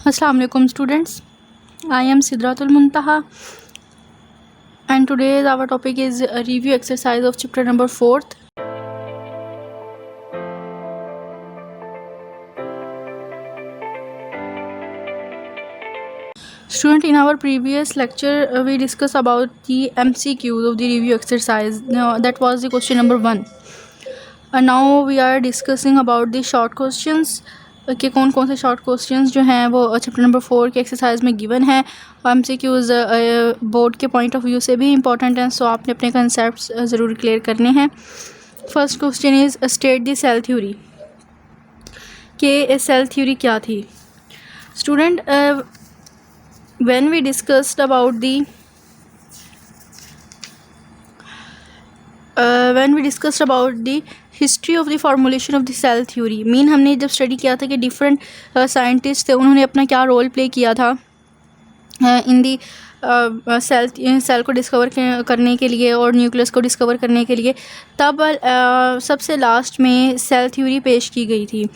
Assalamu alaikum students. I am Sidratul Muntaha and today our topic is a review exercise of chapter number 4th. Student, in our previous lecture we discussed about the MCQs of the review exercise. Now, that was the question number 1. And now we are discussing about the short questions कि कौन कौन से short questions जो हैं वो chapter number 4 के exercise में given है। MCQs बोर्ड के पॉइंट ऑफ व्यू से भी इम्पॉर्टेंट हैं, सो आपने अपने कंसेप्ट ज़रूर क्लियर करने हैं। First question is state the cell theory, कि सेल थ्योरी क्या थी। Student, when we discussed about the history of the formulation of the cell theory, mean हमने जब स्टडी किया था कि डिफरेंट साइंटिस्ट थे, उन्होंने अपना क्या रोल प्ले किया था इन दी सेल को डिस्कवर करने के लिए और न्यूक्लियस को डिस्कवर करने के लिए, तब सबसे लास्ट में सेल थ्योरी पेश की गई थी।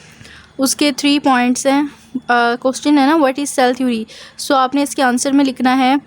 उसके 3 पॉइंट्स हैं। क्वेश्चन है ना, what is cell theory. So आपने इसके आंसर में लिखना है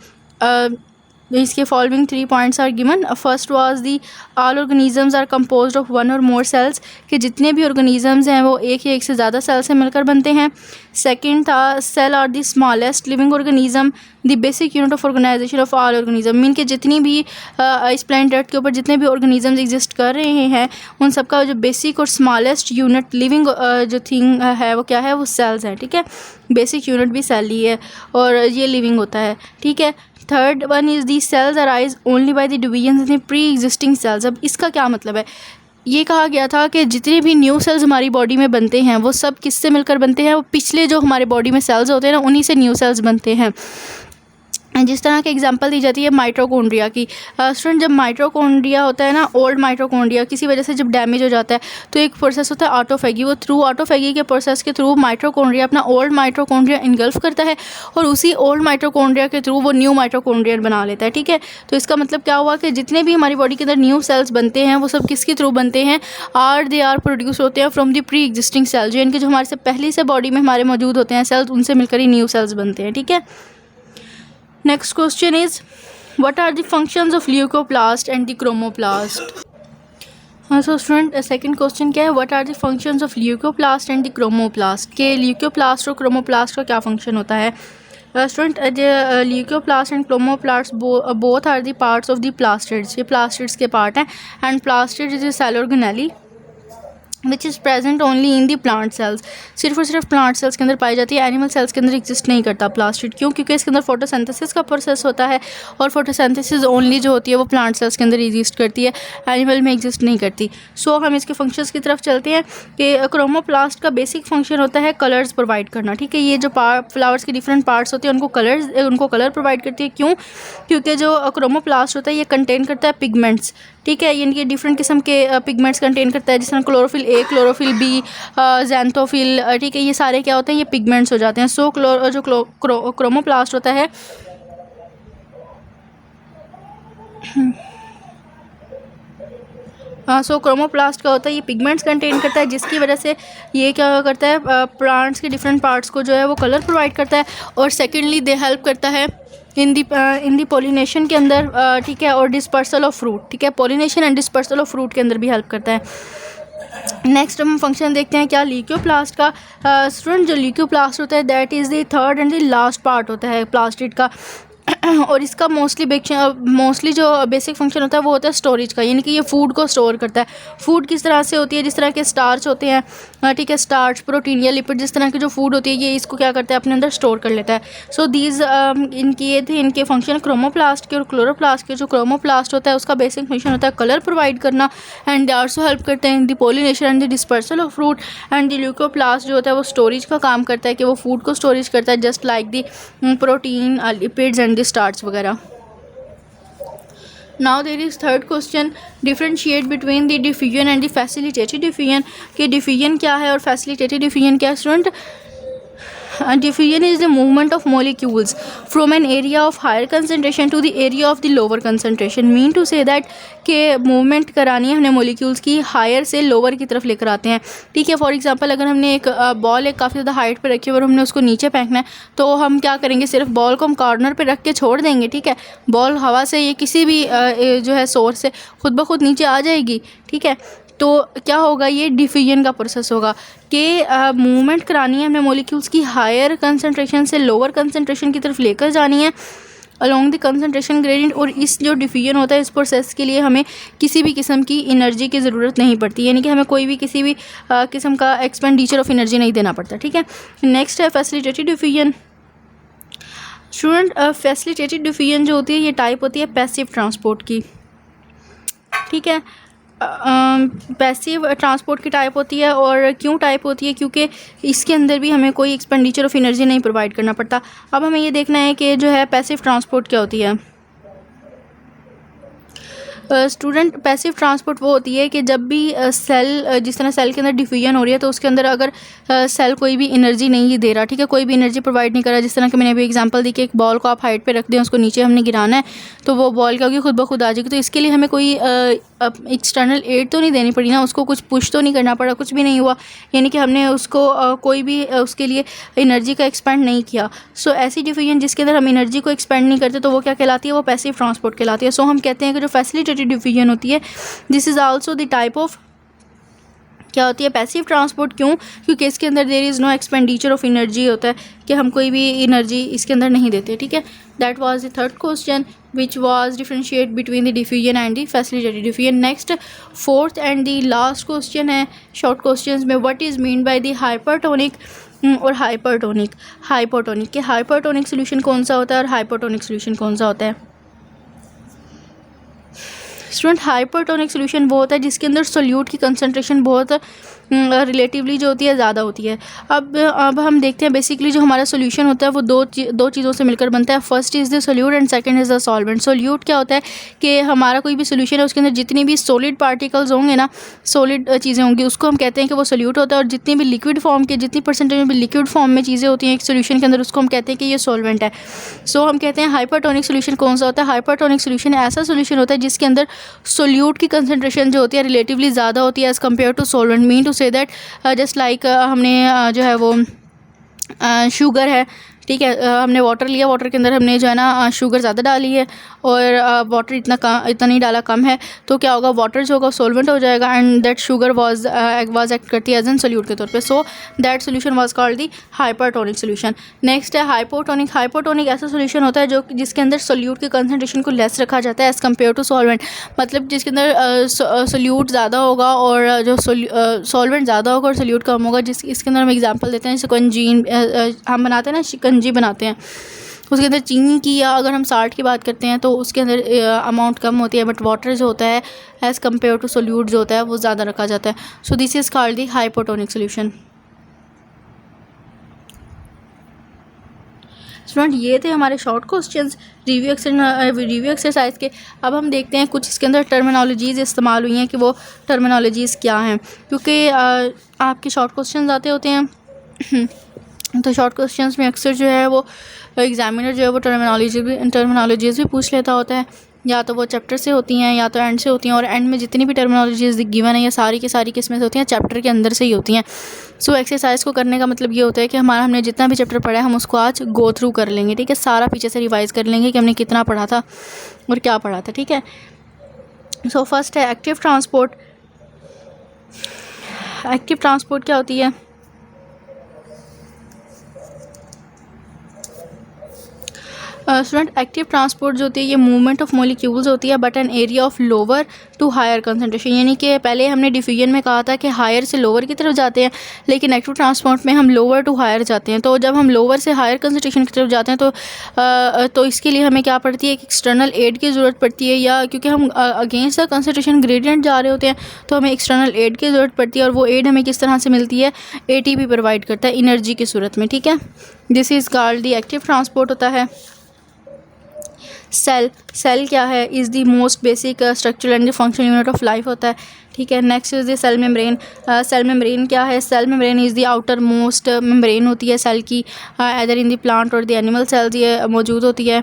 इसके following 3 points are given. First was the all organisms are composed of 1 और मोर सेल्स, कि जितने भी ऑर्गेनिजम्स हैं वो एक या एक से ज़्यादा सेल से मिलकर बनते हैं। सेकंड था cell are the smallest living organism, the basic unit of organisation of all organism, mean कि जितनी भी इस प्लैनेट अर्थ के ऊपर जितने भी ऑर्गेनिजम्स एग्जिस्ट कर रहे हैं उन सबका जो बेसिक और स्मॉलेस्ट यूनिट लिविंग जो थिंग है वो क्या है, वो सेल्स हैं। ठीक है, बेसिक यूनिट भी सेल ही है और ये लिविंग होता है। ठीक है। Third one is the cells arise only by the division in pre existing cells. अब इसका क्या मतलब है, ये कहा गया था कि जितने भी न्यू सेल्स हमारी बॉडी में बनते हैं वो सब किससे मिलकर बनते हैं, वो पिछले जो हमारे बॉडी में सेल्स होते हैं ना उन्हीं से न्यू सेल्स बनते हैं। जिस तरह की एग्जांपल दी जाती है माइटोकॉन्ड्रिया की। स्टूडेंट, जब माइटोकॉन्ड्रिया होता है ना, ओल्ड माइटोकॉन्ड्रिया किसी वजह से जब डैमेज हो जाता है तो एक प्रोसेस होता है ऑटोफेगी, वो थ्रू ऑटोफेगी के प्रोसेस के थ्रू माइटोकॉन्ड्रिया अपना ओल्ड माइटोकॉन्ड्रिया इनगल्फ करता है और उसी ओल्ड माइटोकॉन्ड्रिया के थ्रू वो न्यू माइटोकॉन्ड्रिया बना लेता है। ठीक है, तो इसका मतलब क्या हुआ कि जितने भी हमारी बॉडी के अंदर न्यू सेल्स बनते हैं वो सब किसके थ्रू बनते हैं, दे आर प्रोड्यूस होते हैं from the pre existing sales, जो इनके जो हमारे से पहले से बॉडी में हमारे मौजूद होते हैं सेल्स, उनसे मिलकर ही न्यू सेल्स बनते हैं। ठीक है। Next question is, what are the functions of leucoplast and the chromoplast? So student, second question क्या है, what are the functions of leucoplast and the chromoplast, के leucoplast और chromoplast का क्या function होता है। Student, leucoplast and chromoplast both are the parts of the plastids, ये plastids के part हैं, and plastid is a cell organelle which is present only in the plant cells, सिर्फ और सिर्फ प्लांट सेल्स के अंदर पाई जाती है, एनिमल सेल्स के अंदर एग्जिस्ट नहीं करता प्लास्टिड। क्यों? क्योंकि इसके अंदर फोटोसिंथेसिस का प्रोसेस होता है और फोटोसिंथेसिस ओनली जो होती है वो प्लांट सेल्स के अंदर एग्जिस्ट करती है, एनिमल में एग्जिस्ट नहीं करती। सो हम इसके फंक्शंस की तरफ चलते हैं कि क्रोमोप्लास्ट का बेसिक फंक्शन होता है कलर्स प्रोवाइड करना। ठीक है, ये जो फ्लावर्स के डिफरेंट पार्ट्स होते हैं उनको कलर प्रोवाइड करती है। क्यों? क्योंकि जो क्रोमोप्लास्ट होता है ये कंटेन करता है पिगमेंट्स। ठीक है, यानी कि डिफरेंट किस्म के पिगमेंट्स कंटेन करता है, जिस तरह chlorophyll A, chlorophyll B, xanthophyll. ठीक है, ये सारे क्या होते हैं, ये पिगमेंट्स हो जाते हैं। सो जो क्रोमोप्लास्ट होता है क्रोमोप्लास्ट का होता है ये पिगमेंट्स कंटेन करता है, जिसकी वजह से ये क्या करता है, प्लांट्स के डिफरेंट पार्ट्स को जो है वो कलर प्रोवाइड करता है। और सेकेंडली दे हेल्प करता है इन दी पोलिनेशन के अंदर। ठीक है, और डिस्पर्सल ऑफ फ्रूट। ठीक है, pollination and dispersal of fruit के अंदर भी हेल्प करता है। नेक्स्ट हम फंक्शन देखते हैं क्या ल्यूकोप्लास्ट का। स्टूडेंट, जो ल्यूकोप्लास्ट होता है that is the third and the last part होता है प्लास्टिड का और इसका मोस्टली जो बेसिक फंक्शन होता है वो होता है स्टोरेज का, यानी कि ये फूड को स्टोर करता है। फूड किस तरह से होती है, जिस तरह के स्टार्च होते हैं, ठीक है, स्टार्च, प्रोटीन या लिपिड, जिस तरह की जो फूड होती है ये इसको क्या करता है, अपने अंदर स्टोर कर लेता है। सो दीज ये थे इनके फंक्शन क्रोमोप्लास्ट के और क्लोरोप्लास्ट के। जो क्रोमोप्लास्ट होता है उसका बेसिक फंक्शन होता है कलर प्रोवाइड करना, एंड दे आल्सो हेल्प करते हैं इन the pollination and the dispersal of fruit. And the leucoplast जो होता है वो स्टोरेज का काम करता है, कि वो फूड को स्टोरेज करता है, just like the protein, lipids and the starch वगैरह। Now there is third question, differentiate between the diffusion and the facilitated diffusion, कि diffusion क्या है और facilitated diffusion क्या है। Student, Diffusion is the movement of molecules from an area of higher concentration to the area of the lower concentration. Mean to say that कि movement करानी है हमने मोलिक्यूल्स की हायर से लोअर की तरफ लेकर आते हैं. ठीक है, फॉर एग्जांपल अगर हमने एक बॉल एक काफ़ी ज़्यादा हाइट पे रखी है और हमने उसको नीचे फेंकना है, तो हम क्या करेंगे, सिर्फ बॉल को हम कॉर्नर पे रख के छोड़ देंगे. ठीक है, बॉल हवा से ये किसी भी जो है सोर्स से खुद ब खुद नीचे आ जाएगी. ठीक है, तो क्या होगा, ये डिफ्यूजन का प्रोसेस होगा कि मूवमेंट करानी है हमने मोलिक्यूल्स की हायर कंसंट्रेशन से लोअर कंसंट्रेशन की तरफ लेकर जानी है अलोंग द कंसंट्रेशन ग्रेडियंट. और इस जो डिफ्यूजन होता है इस प्रोसेस के लिए हमें किसी भी किस्म की एनर्जी की ज़रूरत नहीं पड़ती, यानी कि हमें कोई भी किसी भी किस्म का एक्सपेंडिचर ऑफ एनर्जी नहीं देना पड़ता. ठीक है, नेक्स्ट है facilitated diffusion. Student, facilitated diffusion जो होती है ये टाइप होती है पैसिव ट्रांसपोर्ट की. ठीक है, पैसिव ट्रांसपोर्ट की टाइप होती है. और क्यों टाइप होती है, क्योंकि इसके अंदर भी हमें कोई एक्सपेंडिचर ऑफ एनर्जी नहीं प्रोवाइड करना पड़ता. अब हमें ये देखना है कि जो है पैसिव ट्रांसपोर्ट क्या होती है. स्टूडेंट, पैसिव ट्रांसपोर्ट वो होती है कि जब भी सेल जिस तरह सेल के अंदर डिफ्यूजन हो रही है तो उसके अंदर अगर सेल कोई भी एनर्जी नहीं दे रहा, ठीक है, कोई भी एनर्जी प्रोवाइड नहीं कर रहा, जिस तरह कि मैंने अभी एग्जांपल दी कि एक बॉल को आप हाइट पे रख दें, उसको नीचे हमने गिराना है तो वो बॉल क्या होगी, खुद ब खुद आ जाएगी. तो इसके लिए हमें कोई एक्सटर्नल एड तो नहीं देनी पड़ी ना, उसको कुछ पुश तो नहीं करना पड़ा, कुछ भी नहीं हुआ, यानी कि हमने उसको कोई भी उसके लिए एनर्जी का एक्सपेंड नहीं किया. सो ऐसी डिफ्यूजन जिसके अंदर हम एनर्जी को एक्सपेंड नहीं करते तो वो क्या कहलाती है, वो पैसिव ट्रांसपोर्ट कहलाती है. सो हम कहते हैं कि जो फैसिलिटेटेड डिफ्यूजन होती है this is also the type of क्या होती है, पैसिव ट्रांसपोर्ट. क्यों, क्योंकि इसके अंदर there is no expenditure of energy होता है कि हम कोई भी एनर्जी इसके अंदर नहीं देते. ठीक है, that was the third question which was differentiate between the diffusion and the facilitated diffusion. Next fourth and the last question है शॉर्ट क्वेश्चंस में, what is mean by the hypertonic और हाइपरटोनिक. हाइपरटोनिक के hypertonic solution कौन सा होता है और hypertonic solution कौन सा होता है. स्टूडेंट, हाइपरटोनिक सोल्यूशन वो होता है जिसके अंदर सोल्यूट की कंसंट्रेशन बहुत रिलेटिवली जो होती है ज़्यादा होती है. अब हम देखते हैं बेसिकली जो हमारा सोल्यूशन होता है वो दो चीज़ों से मिलकर बनता है. First is the solute and second is the solvent. Solute क्या होता है कि हमारा कोई भी सोल्यूशन है उसके अंदर जितनी भी सॉलिड पार्टिकल्स होंगे ना, सॉलिड चीज़ें होंगी, उसको हम कहते हैं कि वो सोल्यूट होता है. और जितनी भी लिक्विड फॉर्म के जितनी परसेंटेज में भी लिक्विड फॉर्म में चीज़ें होती हैं एक सोल्यूशन के अंदर, उसको हम कहते हैं कि ये सॉल्वेंट है. सो हम कहते हैं हाइपरटोनिक सोल्यूशन कौन सा होता है. हाइपरटोनिक सोल्यूशन ऐसा सोल्यूशन होता है जिसके अंदर सोल्यूट की कंसंट्रेशन जो होती है रिलेटिवली ज़्यादा होती है as compare to solvent. Mean to say that just like हमने जो है वो शुगर है, ठीक है, हमने वाटर लिया, वाटर के अंदर हमने जो है ना शुगर ज़्यादा डाली है और वाटर इतना नहीं डाला, कम है, तो क्या होगा, वाटर जो होगा सॉल्वेंट हो जाएगा and that sugar was act करती है एज एन सोल्यूट के तौर पे. So that solution was called the hypertonic solution. Next है हाइपोटोनिक. हाइपोटोनिक ऐसा सोल्यूशन होता है जो जिसके अंदर सोल्यूट की कंसंट्रेशन को लेस रखा जाता है एज़ कम्पेयर टू सॉल्वेंट. मतलब जिसके अंदर सोल्यूट ज़्यादा होगा और जो सॉल्वेंट ज़्यादा होगा और सोल्यूट कम होगा. इसके अंदर हम एग्जाम्पल देते हैं, शिकंजीन हम बनाते हैं ना, शिकंजी बनाते हैं, उसके अंदर चीनी की या अगर हम साल्ट की बात करते हैं तो उसके अंदर अमाउंट कम होती है, बट वाटर जो होता है एज़ कम्पेयर टू सोल्यूट जो होता है वो ज़्यादा रखा जाता है. So this is called the hypotonic solution. Student, ये थे हमारे शॉर्ट क्वेश्चंस रिव्यू एक्सरसाइज के. अब हम देखते हैं कुछ इसके अंदर टर्मिनोलॉजीज़ इस्तेमाल हुई हैं कि वो टर्मिनोलॉजीज़ क्या हैं, क्योंकि आपके शॉर्ट क्वेश्चंस आते होते हैं तो शॉर्ट क्वेश्चंस में अक्सर जो है वो एग्जामिनर जो है वो टर्मिनोलॉजीज़ भी पूछ लेता होता है, या तो वो चैप्टर से होती हैं या तो एंड से होती हैं. और एंड में जितनी भी टर्मिनोलॉजीज़ गिवन है ये सारी की सारी किस्में होती हैं चैप्टर के अंदर से ही होती हैं. सो एक्सरसाइज को करने का मतलब ये होता है कि हमने जितना भी चैप्टर पढ़ा है हम उसको आज गो थ्रू कर लेंगे. ठीक है, सारा पीछे से रिवाइज़ कर लेंगे कि हमने कितना पढ़ा था और क्या पढ़ा था. ठीक है, सो फर्स्ट है एक्टिव ट्रांसपोर्ट. एक्टिव ट्रांसपोर्ट क्या होती है. स्टूडेंट, एक्टिव ट्रांसपोर्ट जो होती है ये मूवमेंट ऑफ मॉलिक्यूल्स होती है but an area of lower to higher concentration. यानी कि पहले हमने डिफ्यूजन में कहा था कि हायर से लोअर की तरफ जाते हैं, लेकिन एक्टिव ट्रांसपोर्ट में हम लोअर टू हायर जाते हैं. तो जब हम लोअर से हायर कंसंट्रेशन की तरफ जाते हैं तो इसके लिए हमें क्या पड़ती है, एक एक्सटर्नल एड की ज़रूरत पड़ती है, या क्योंकि हम अगेंस्ट द कंसंट्रेशन ग्रेडियंट जा रहे होते हैं तो हमें एक्सटर्नल एड की ज़रूरत पड़ती है. और वो एड हमें किस तरह से मिलती है, ATP प्रोवाइड करता है एनर्जी की सूरत में. ठीक है, this is called the active transport होता है. सेल क्या है, is the most basic structural and functional unit of life होता है. ठीक है। Next is the cell membrane. Cell membrane क्या है? Cell membrane is the outer most membrane होती है सेल की, एदर इन द प्लांट और द एनिमल सेल्स ये मौजूद होती है।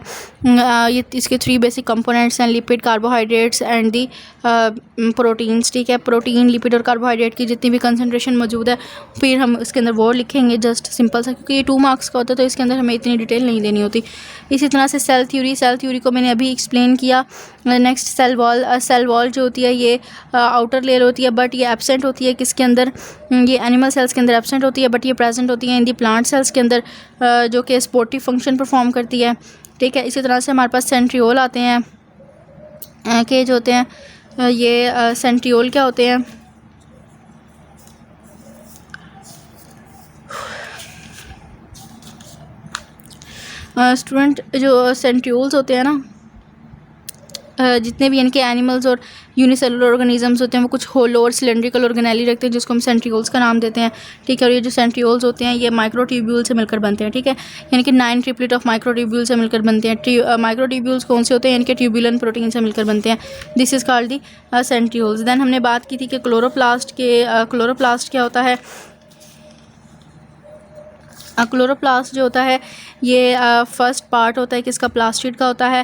ये इसके 3 बेसिक कंपोनेंट्स हैं, lipid, carbohydrates and the proteins. ठीक है, प्रोटीन, लिपिड और कार्बोहाइड्रेट की जितनी भी कंसनट्रेशन मौजूद है, फिर हम इसके अंदर वो लिखेंगे जस्ट सिंपल सा, क्योंकि ये 2 मार्क्स का होता है तो इसके अंदर हमें इतनी डिटेल नहीं देनी होती। इसी तरह से सेल थ्योरी को मैंने अभी एक्सप्लेन किया। Next cell wall. Cell wall जो होती है ये आउटर लेयर होती है, बट ये एब्सेंट होती है किसके अंदर? ये एनिमल सेल्स के अंदर एब्सेंट होती है, बट ये प्रेजेंट होती है इन दी प्लांट सेल्स के अंदर, जो कि सपोर्टिव फंक्शन परफॉर्म करती है। ठीक है, इसी तरह से हमारे पास सेंट्रियोल आते हैं, केज होते हैं। ये सेंट्रियोल क्या होते हैं? स्टूडेंट, जो सेंट्रियोल्स होते हैं ना, जितने भी इनके एनिमल्स और यूनिसेलुलर ऑर्गेनिजम्स होते हैं वो कुछ होलो और सिलेंड्रिकल ऑर्गेनेली रखते हैं, जिसको हम सेंट्रियोल्स का नाम देते हैं। ठीक है, और ये जो सेंट्रियोल्स होते हैं ये माइक्रोट्यूब्यूल से मिलकर बनते हैं। ठीक है, यानी कि 9 ट्रिपलेट ऑफ माइक्रोट्यूब्यूल से मिलकर बनते हैं। माइक्रोट्यूब्यूल्स कौन से होते हैं? इनके ट्यूबुलन प्रोटीन से मिलकर बनते हैं। This is called the centrioles. Then हमने बात की थी कि क्लोरोप्लास्ट क्या होता है? क्लोरोप्लास्ट जो होता है ये फर्स्ट पार्ट होता है किसका? प्लास्टिड का होता है।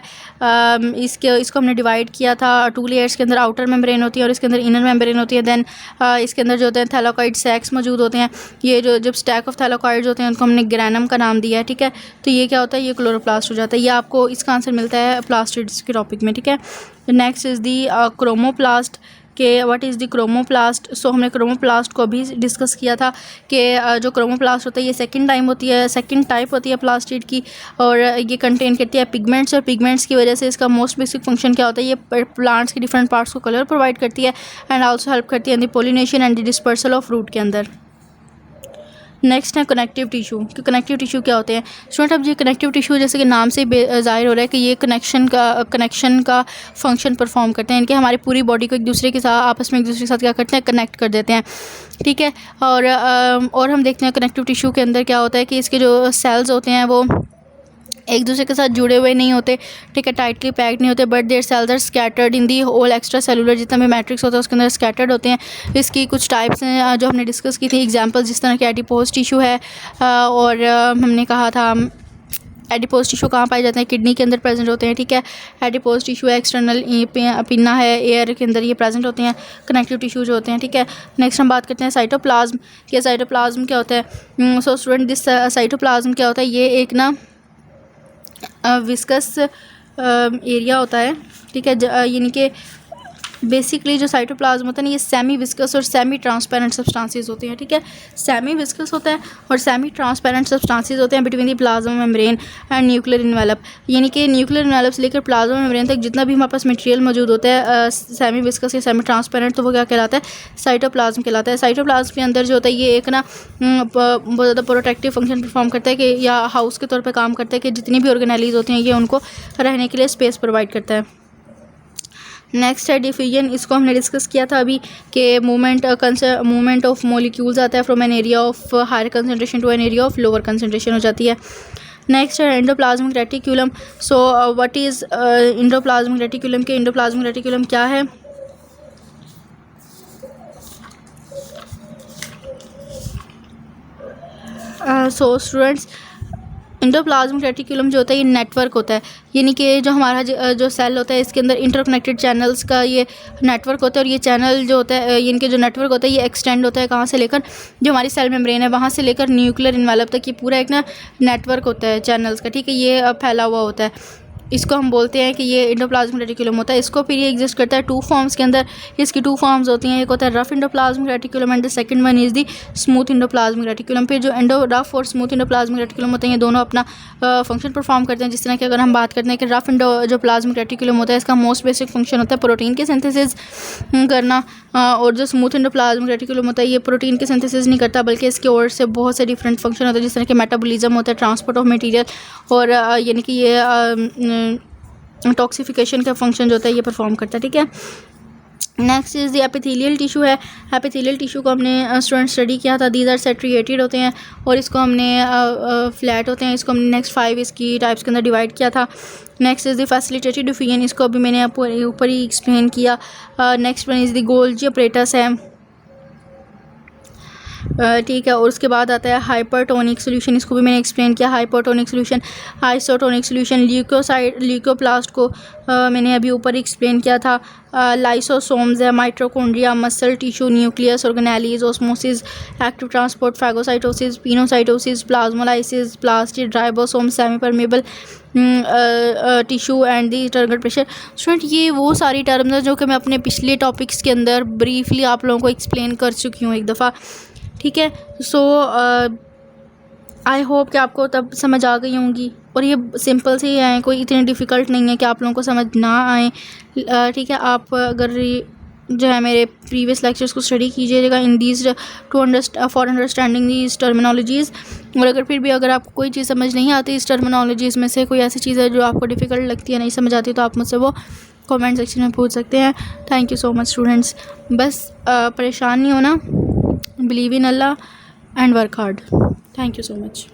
इसको हमने डिवाइड किया था 2 लेयर्स के अंदर। आउटर मेम्ब्रेन होती है और इसके अंदर इनर मेम्ब्रेन होती है। देन इसके अंदर जो होते हैं थैलाकॉइड सैक्स मौजूद होते हैं। ये जब स्टैक ऑफ थैलाकॉइड्स होते हैं उनको हमने ग्रैनम का नाम दिया है। ठीक है, तो ये क्या होता है? ये क्लोरोप्लास्ट हो जाता है। ये आपको इसका आंसर मिलता है प्लास्टिड्स के टॉपिक में। ठीक है, नेक्स्ट इज़ दी क्रोमोप्लास्ट कि व्हाट इज़ द क्रोमोप्लास्ट। सो हमने क्रोमोप्लास्ट को भी डिस्कस किया था कि जो क्रोमोप्लास्ट होता है ये सेकंड टाइप होती है प्लास्टिड की, और ये कंटेन करती है पिगमेंट्स, और पिगमेंट्स की वजह से इसका मोस्ट बेसिक फंक्शन क्या होता है? ये प्लांट्स के डिफरेंट पार्ट्स को कलर प्रोवाइड करती है एंड आल्सो हेल्प करती है in the pollination and the dispersal of root के अंदर। नेक्स्ट है कनेक्टिव टिश्यू। कि कनेक्टिव टिश्यू क्या होते हैं? स्टूडेंट, अब ये कनेक्टिव टिश्यू जैसे कि नाम से ज़ाहिर हो रहा है कि ये कनेक्शन का फंक्शन परफॉर्म करते हैं। इनके हमारी पूरी बॉडी को एक दूसरे के साथ आपस में एक दूसरे के साथ क्या करते हैं? कनेक्ट कर देते हैं। ठीक है, और हम देखते हैं कनेक्टिव टिश्यू के अंदर क्या होता है कि इसके जो सेल्स होते हैं वो एक दूसरे के साथ जुड़े हुए नहीं होते। ठीक है, टाइटली पैक्ड नहीं होते, but there cells are scattered in the whole extra cellular, जितना भी मैट्रिक्स होता है उसके अंदर स्कैटर्ड होते हैं। इसकी कुछ टाइप्स हैं जो हमने डिस्कस की थी। एग्जांपल जिस तरह के एडिपोज टिश्यू है, और हमने कहा था एडिपोज टिश्यू कहाँ पाए जाते हैं? किडनी के अंदर प्रेजेंट होते हैं। ठीक है, एडिपोज टिश्यू है, एक्सटर्नल पिन्ना है, एयर के अंदर ये प्रेजेंट होते हैं कनेक्टिव टिश्यू जो होते हैं। ठीक है, नेक्स्ट हम बात करते हैं साइटोप्लाज्म। कि साइटोप्लाज्म क्या होता है? सो स्टूडेंट, दिस साइटोप्लाज्म क्या होता है? ये एक ना विस्कस एरिया होता है। ठीक है, यानी कि बेसिकली जो साइटोप्लाज्म होता है ना, ये सेमी विस्कस और सेमी ट्रांसपेरेंट सब्सटेंसेस होते हैं। ठीक है, सेमी विस्कस होता है और सेमी ट्रांसपेरेंट सब्सटेंसेस होते हैं between the plasma membrane and nuclear envelope. यानी कि न्यूक्लियर इन्वेलप से लेकर प्लाज्मा मेम्ब्रेन तक जितना भी हमारे पास मटेरियल मौजूद होता है सेमी विस्कस या सेमी ट्रांसपेरेंट, तो वो क्या कहलाता है? साइटोप्लाज्म कहलाता है। साइटोप्लाज्म के अंदर जो होता है ये एक ना बहुत ज़्यादा प्रोटेक्टिव फंक्शन परफॉर्म करता है, कि या हाउस के तौर पर काम करता है, कि जितनी भी ऑर्गेनेलीज होती हैं ये उनको रहने के लिए स्पेस प्रोवाइड करता है। नेक्स्ट है डिफ्यूजन। इसको हमने डिस्कस किया था अभी कि मूवमेंट ऑफ मॉलिक्यूल्स आता है from an area of higher concentration to an area of lower concentration हो जाती है। नेक्स्ट है endoplasmic reticulum. So what is endoplasmic reticulum? के एंडोप्लाज्मिक रेटिकुलम क्या है? सो स्टूडेंट्स, एंडोप्लाज्मिक रेटिकुलम जो होता है ये नेटवर्क होता है, यानी कि जो हमारा जो सेल होता है इसके अंदर इंटरकनेक्टेड चैनल्स का ये नेटवर्क होता है। और ये चैनल जो होता है, इनके जो नेटवर्क होता है ये एक्सटेंड होता है कहाँ से लेकर, जो हमारी सेल मेम्ब्रेन है वहाँ से लेकर न्यूक्लियर इन्वेलप तक, ये पूरा एक ना नेटवर्क होता है चैनल्स का। ठीक है, ये फैला हुआ होता है, इसको हम बोलते हैं कि ये एंडोप्लाज्मिक रेटिकुलम होता है। इसको फिर ये एग्जिस्ट करता है 2 फॉर्म्स के अंदर। इसकी 2 फॉर्म्स होती हैं, एक होता है rough endoplasmic reticulum and the second one is the smooth endoplasmic reticulum. फिर जो रफ और स्मूथ एंडोप्लाज्मिक रेटिकुलम होते हैं ये दोनों अपना फंक्शन परफॉर्म करते हैं। जिस तरह कि अगर हम बात करते हैं कि रफ जो प्लाज्मिक रेटिकुलम होता है इसका मोस्ट बेसिक फंक्शन होता है प्रोटीन के सिंथेसिस करना, और जो स्मूथ एंडोप्लाज्मिक रेटिकुलम होता है ये प्रोटीन के सिंथेसिस नहीं करता, बल्कि इसके और से बहुत से डिफरेंट फंक्शन होते हैं, जिस तरह कि मेटाबॉलिज्म होता है, ट्रांसपोर्ट ऑफ मटेरियल, और यानी कि ये टॉक्सिफिकेशन का फंक्शन जो होता है ये परफॉर्म करता है। ठीक है, next is the epithelial tissue है। एपिथेलियल टिश्यू को हमने स्टूडेंट स्टडी किया था। दीज आर सेट्रिएटेड होते हैं और इसको हमने फ्लैट होते हैं। इसको हमने नेक्स्ट 5 इसकी टाइप्स के अंदर डिवाइड किया था। Next is the facilitated diffusion, इसको अभी मैंने ऊपर ही एक्सप्लेन किया। Next one is the Golgi apparatus है, ठीक है। और उसके बाद आता है हाइपरटोनिक सोल्यूशन, इसको भी मैंने एक्सप्लेन किया। Hypertonic solution, isotonic solution, leucoplast को मैंने अभी ऊपर एक्सप्लेन किया था। लाइसोसोम्स है, mitochondria, muscle tissue, nucleus, organelles, osmosis, active transport, phagocytosis, pinocytosis, plasmolysis, plastid, ribosome, semi permeable tissue and the target pressure. Student ये वो सारी टर्म्स हैं जो कि मैं अपने पिछले टॉपिक्स के अंदर ब्रीफली आप लोगों को एक्सप्लेन कर चुकी हूँ एक दफ़ा, ठीक है। सो आई होप कि आपको तब समझ आ गई होंगी और ये सिंपल से ही हैं, कोई इतने डिफ़िकल्ट नहीं है कि आप लोगों को समझ ना आए, ठीक है। आप अगर जो है मेरे प्रीवियस लेक्चर्स को स्टडी कीजिएगा in these for understanding these terminologies. और अगर फिर भी अगर आपको कोई चीज़ समझ नहीं आती इस टर्मिनोलॉजीज़ में से, कोई ऐसी चीज़ है जो आपको डिफ़िकल्ट लगती है, नहीं समझ आती, तो आप मुझसे वो कमेंट सेक्शन में पूछ सकते हैं। Thank you so much students. बस परेशान नहीं होना, believe in Allah and work hard. Thank you so much.